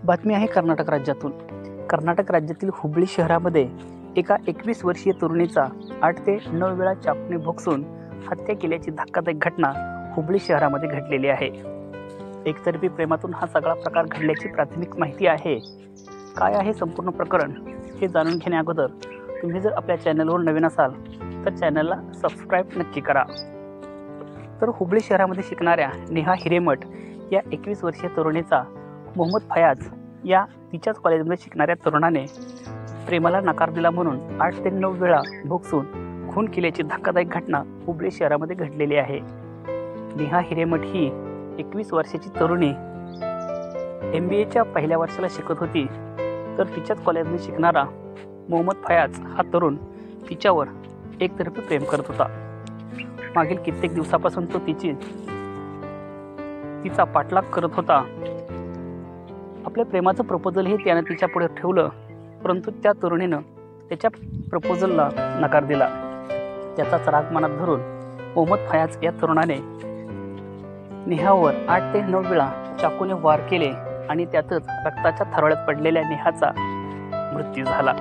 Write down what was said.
बातमी आहे कर्नाटक राज्यातून। कर्नाटक राज्यातील हुबळी शहरामध्ये एका 21 वर्षीय तरुणीचा 8 ते 9 वेळा चाकूने भोगसून हत्या केल्याची धक्कादायक घटना हुबळी शहरामध्ये घडलेली आहे। एकतर्फी प्रेमातून हा सगळा प्रकार घडल्याची प्राथमिक माहिती आहे। काय आहे संपूर्ण प्रकरण हे जाणून घेण्या अगोदर तुम्ही जर आपल्या चॅनलवर नवीन असाल तर चॅनलला सबस्क्राईब नक्की करा। तर हुबळी शहरामध्ये शिकणाऱ्या नेहा हिरेमठ या 21 वर्षीय तरुणीचा मोहम्मद फयाज या तिच्याच कॉलेजमध्ये शिकणाऱ्या तरुणाने प्रेमाला नकार दिला म्हणून 8 ते 9 वेळा भोगसून खून केल्याची धक्कादायक घटना हुबळी शहरामध्ये घडलेली आहे। नेहा हिरेमठ ही 21 वर्षाची तरुणी MBAच्या पहिल्या वर्षाला शिकत होती, तर तिच्याच कॉलेजमध्ये शिकणारा मोहम्मद फयाज हा तरुण तिच्यावर एकतर्फी प्रेम करत होता। मागील कित्येक दिवसापासून तो तिचा पाठलाग करत होता। आपल्या प्रेमाचं प्रपोजल हे त्याने तिच्या पुढे ठेवलं, परंतु त्या तरुणीनं त्याच्या प्रपोजलला नकार दिला। त्याचाच राग मनात धरून मोहम्मद फयाज या तरुणाने नेहावर 8 ते 9 वेळा चाकूने वार केले आणि त्यातच रक्ताच्या थरोळ्यात पडलेल्या नेहाचा मृत्यू झाला।